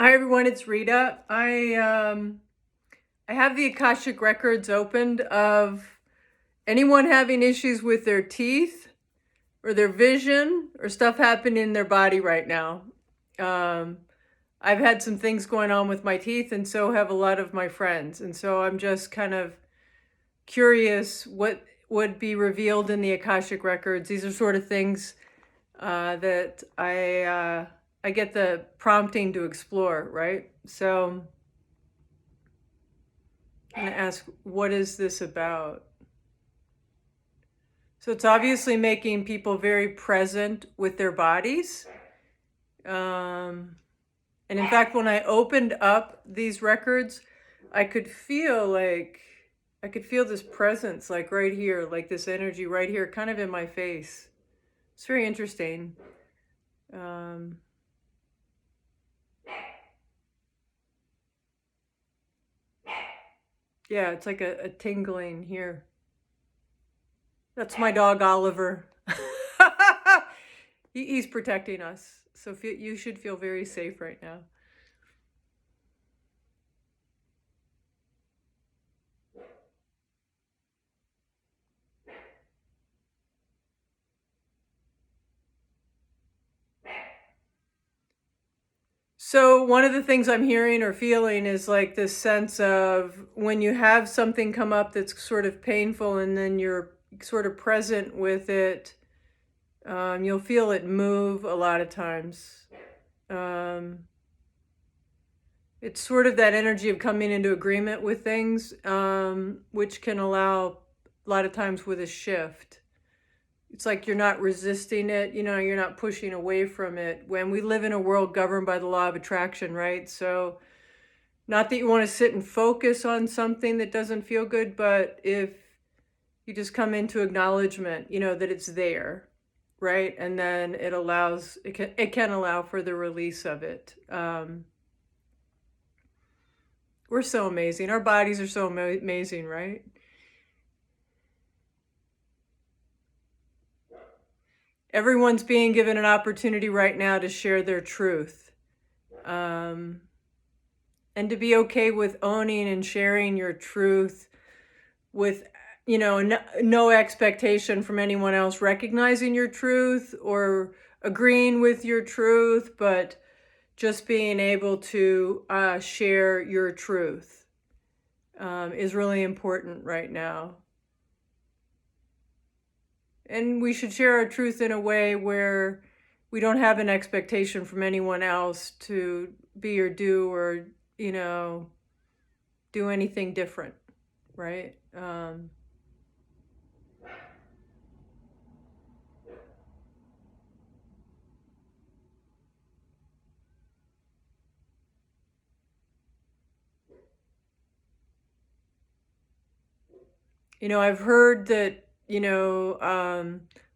Hi everyone, it's Rita. I have the Akashic Records opened of anyone having issues with their teeth or their vision or stuff happening in their body right now. Um, I've had some things going on with my teeth, and so have a lot of my friends. And so I'm just kind of curious what would be revealed in the Akashic Records. These are sort of things that I get the prompting to explore, right? So I'm going to ask, what is this about? So it's obviously making people very present with their bodies. And in fact, when I opened up these records, I could feel this presence, like right here, like this energy right here, kind of in my face. It's very interesting. Yeah, it's like a tingling here. That's my dog, Oliver. He's protecting us. So you should feel very safe right now. So one of the things I'm hearing or feeling is like this sense of when you have something come up that's sort of painful and then you're sort of present with it, you'll feel it move a lot of times. It's sort of that energy of coming into agreement with things, which can allow a lot of times with a shift. It's like you're not resisting it, you're not pushing away from it. When we live in a world governed by the law of attraction, right? So not that you want to sit and focus on something that doesn't feel good, but if you just come into acknowledgement, that it's there, right? And then it can allow for the release of it. We're so amazing. Our bodies are so amazing, right? Everyone's being given an opportunity right now to share their truth. And to be okay with owning and sharing your truth with, no expectation from anyone else recognizing your truth or agreeing with your truth, but just being able to share your truth is really important right now. And we should share our truth in a way where we don't have an expectation from anyone else to be or do or, do anything different, right? I've heard that,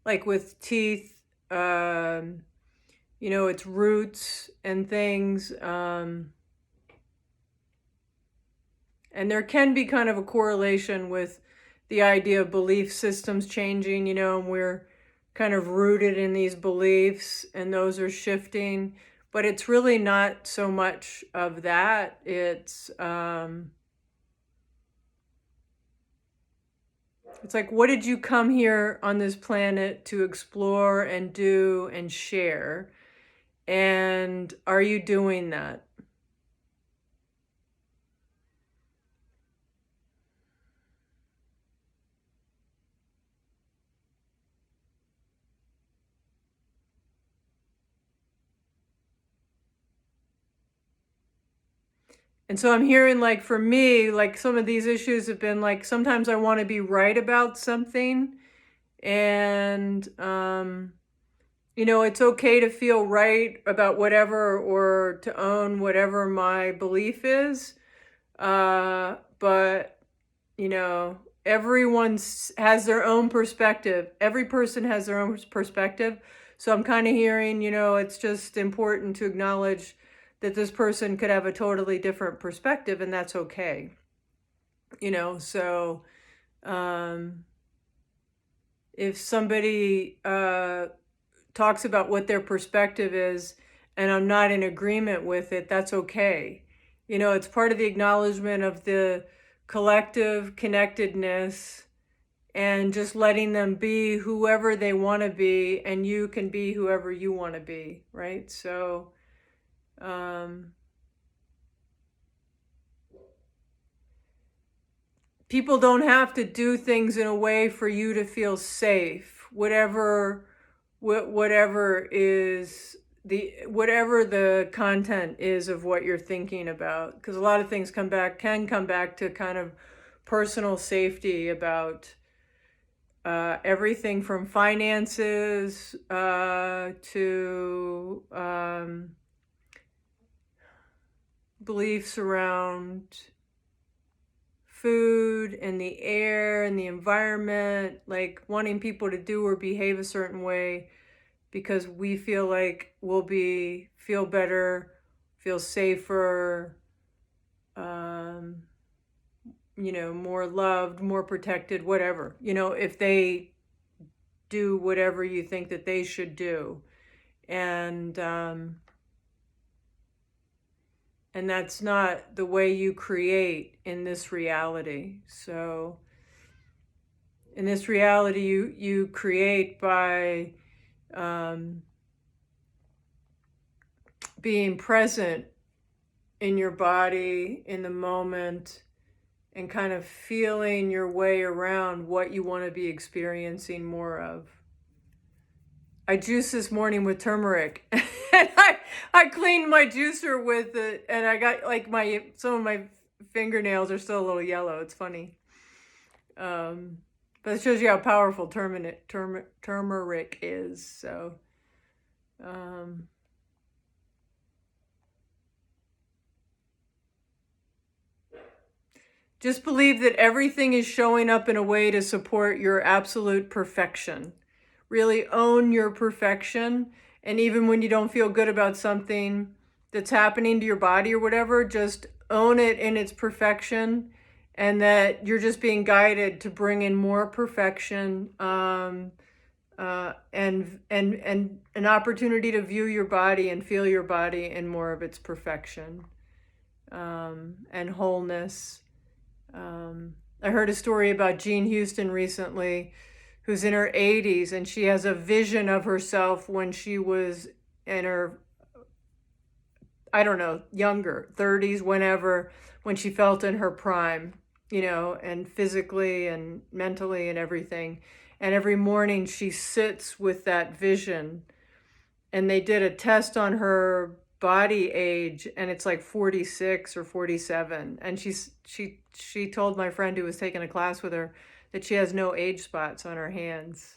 like with teeth, it's roots and things. And there can be kind of a correlation with the idea of belief systems changing, and we're kind of rooted in these beliefs and those are shifting. But it's really not so much of that. It's like, what did you come here on this planet to explore and do and share? And are you doing that? And so I'm hearing, like, for me, like some of these issues have been like, sometimes I want to be right about something. And, it's okay to feel right about whatever or to own whatever my belief is. But, everyone has their own perspective. Every person has their own perspective. So I'm kind of hearing, it's just important to acknowledge that this person could have a totally different perspective, and that's okay. So if somebody talks about what their perspective is, and I'm not in agreement with it, that's okay. You know, it's part of the acknowledgement of the collective connectedness and just letting them be whoever they want to be, and you can be whoever you want to be, right? So, people don't have to do things in a way for you to feel safe. Whatever is whatever the content is of what you're thinking about, because a lot of things can come back to kind of personal safety about everything from finances to beliefs around food and the air and the environment, like wanting people to do or behave a certain way because we feel like we'll feel better, feel safer, you know, more loved, more protected, whatever, you know, if they do whatever you think that they should do. And that's not the way you create in this reality. So in this reality, you create by being present in your body, in the moment, and kind of feeling your way around what you want to be experiencing more of. I juiced this morning with turmeric. And I cleaned my juicer with it, and I got like some of my fingernails are still a little yellow. It's funny. But it shows you how powerful turmeric is. So, just believe that everything is showing up in a way to support your absolute perfection. Really own your perfection. And even when you don't feel good about something that's happening to your body or whatever, just own it in its perfection, and that you're just being guided to bring in more perfection, and an opportunity to view your body and feel your body in more of its perfection, and wholeness. I heard a story about Jean Houston recently, who's in her 80s, and she has a vision of herself when she was in her, I don't know, younger, 30s, whenever, when she felt in her prime, you know, and physically and mentally and everything. And every morning she sits with that vision. And they did a test on her body age, and it's like 46 or 47. And she told my friend who was taking a class with her that she has no age spots on her hands,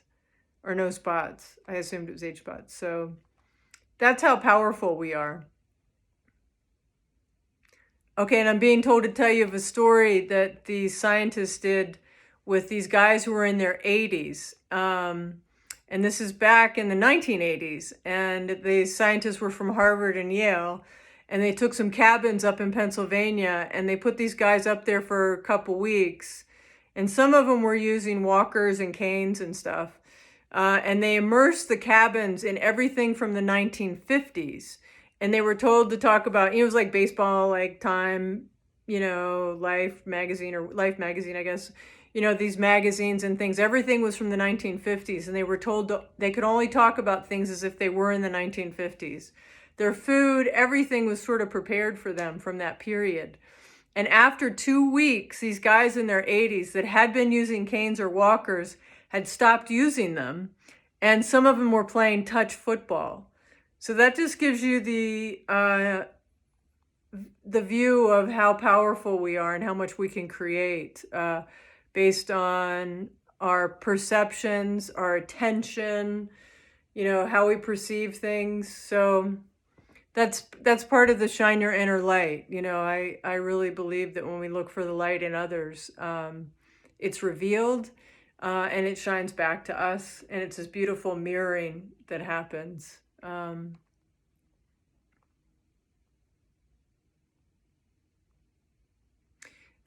or no spots. I assumed it was age spots. So that's how powerful we are. Okay, and I'm being told to tell you of a story that the scientists did with these guys who were in their 80s. And this is back in the 1980s. And the scientists were from Harvard and Yale. And they took some cabins up in Pennsylvania, and they put these guys up there for a couple weeks. And some of them were using walkers and canes and stuff. And they immersed the cabins in everything from the 1950s. And they were told to talk about, it was like baseball, like Time, you know, Life magazine, I guess, you know, these magazines and things. Everything was from the 1950s. And they were told they could only talk about things as if they were in the 1950s. Their food, everything was sort of prepared for them from that period. And after 2 weeks, these guys in their 80s that had been using canes or walkers had stopped using them. And some of them were playing touch football. So that just gives you the view of how powerful we are and how much we can create based on our perceptions, our attention, you know, how we perceive things. So that's part of the shine your inner light. You know, I really believe that when we look for the light in others, it's revealed and it shines back to us. And it's this beautiful mirroring that happens. And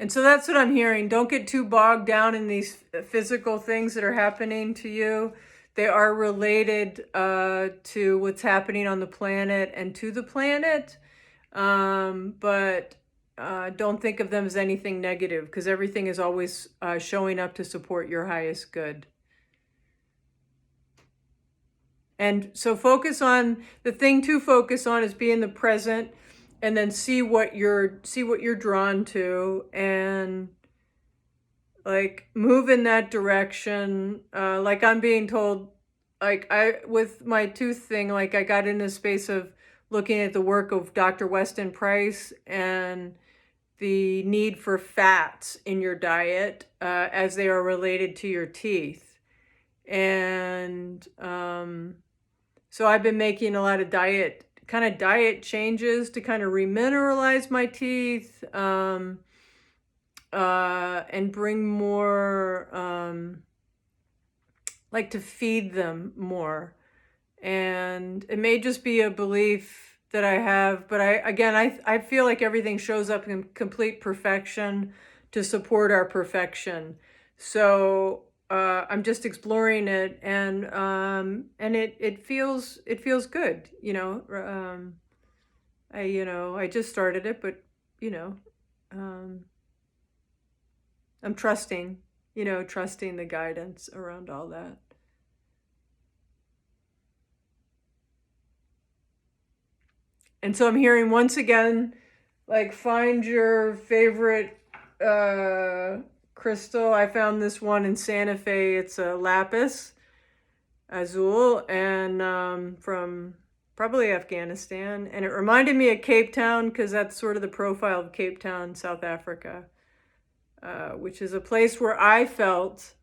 so that's what I'm hearing. Don't get too bogged down in these physical things that are happening to you. They are related to what's happening on the planet and to the planet, but don't think of them as anything negative, because everything is always showing up to support your highest good. And so focus on, the thing to focus on is be in the present, and then see what you're drawn to, and like move in that direction. Like I'm being told, like with my tooth thing, like I got in this space of looking at the work of Dr. Weston Price and the need for fats in your diet as they are related to your teeth. And so I've been making a lot of diet changes to kind of remineralize my teeth, and bring more, like to feed them more. And it may just be a belief that I have, but I feel like everything shows up in complete perfection to support our perfection. So I'm just exploring it, and it feels good, I just started it, but I'm trusting the guidance around all that. And so I'm hearing once again, like, find your favorite crystal. I found this one in Santa Fe. It's a lapis azul, and from probably Afghanistan. And it reminded me of Cape Town, because that's sort of the profile of Cape Town, South Africa, which is a place where I felt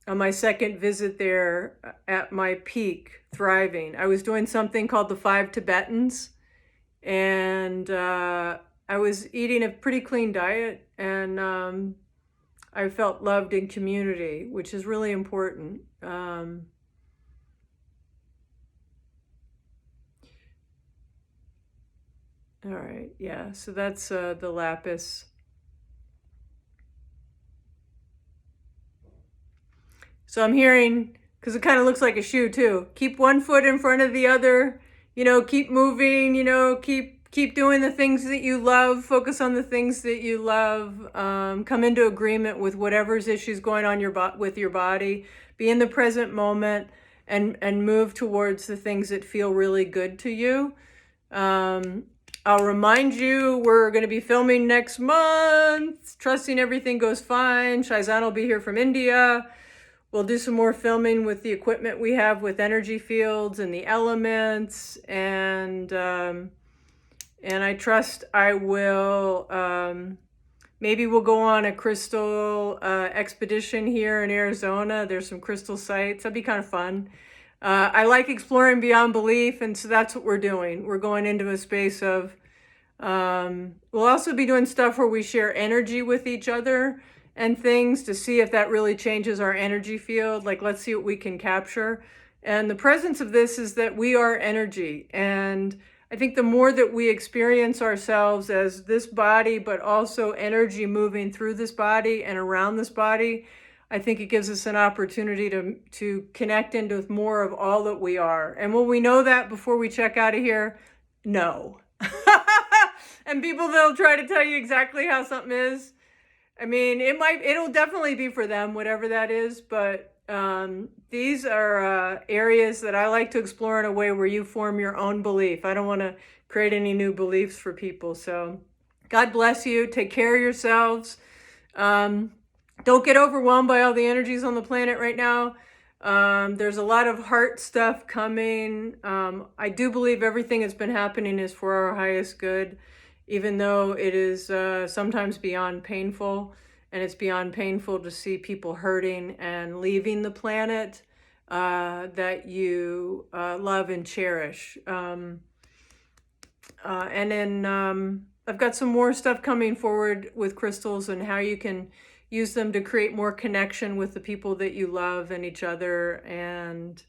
on my second visit there at my peak, thriving. I was doing something called the 5 Tibetans, and I was eating a pretty clean diet, and I felt loved in community, which is really important. All right, yeah, so that's the lapis. So I'm hearing, because it kind of looks like a shoe too, keep one foot in front of the other, keep moving, keep doing the things that you love, focus on the things that you love, come into agreement with whatever's issues going on with your body, be in the present moment, and move towards the things that feel really good to you. I'll remind you, we're going to be filming next month, trusting everything goes fine. Shaizan will be here from India. We'll do some more filming with the equipment we have with energy fields and the elements, and I trust I will, maybe we'll go on a crystal expedition here in Arizona. There's some crystal sites. That'd be kind of fun. I like exploring beyond belief, and so that's what we're doing. We're going into a space of, we'll also be doing stuff where we share energy with each other and things to see if that really changes our energy field. Like, let's see what we can capture. And the presence of this is that we are energy. And I think the more that we experience ourselves as this body, but also energy moving through this body and around this body, I think it gives us an opportunity to connect into more of all that we are. And will we know that before we check out of here? No. And people, they'll try to tell you exactly how something is. I mean, it'll definitely be for them, whatever that is. But these are areas that I like to explore in a way where you form your own belief. I don't want to create any new beliefs for people. So God bless you. Take care of yourselves. Don't get overwhelmed by all the energies on the planet right now. There's a lot of heart stuff coming. I do believe everything that's been happening is for our highest good, even though it is sometimes beyond painful, and it's beyond painful to see people hurting and leaving the planet that you love and cherish. And then I've got some more stuff coming forward with crystals and how you can use them to create more connection with the people that you love and each other. And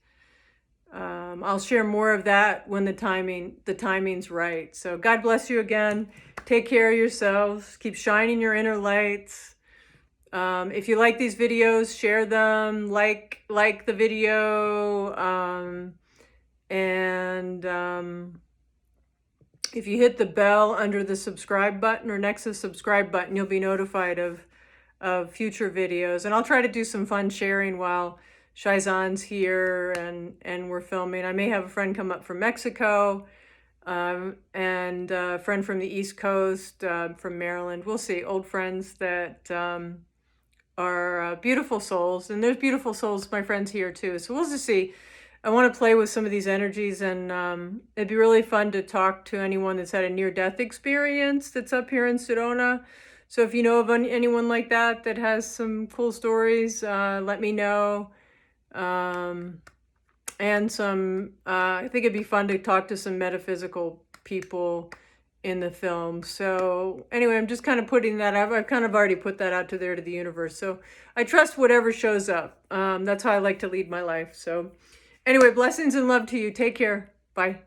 I'll share more of that when the timing's right. So God bless you again. Take care of yourselves. Keep shining your inner lights. If you like these videos, share them, like the video, and if you hit the bell under the subscribe button or next to the subscribe button, you'll be notified of future videos. And I'll try to do some fun sharing while Shaizan's here and we're filming. I may have a friend come up from Mexico, and a friend from the East Coast, from Maryland. We'll see. Old friends that are beautiful souls. And there's beautiful souls, my friends here too. So we'll just see. I want to play with some of these energies, and it'd be really fun to talk to anyone that's had a near-death experience that's up here in Sedona. So if you know of anyone like that that has some cool stories, let me know. And I think it'd be fun to talk to some metaphysical people in the film. So anyway, I'm just kind of putting that out. I've kind of already put that out to the universe. So I trust whatever shows up. That's how I like to lead my life. So anyway, blessings and love to you. Take care. Bye.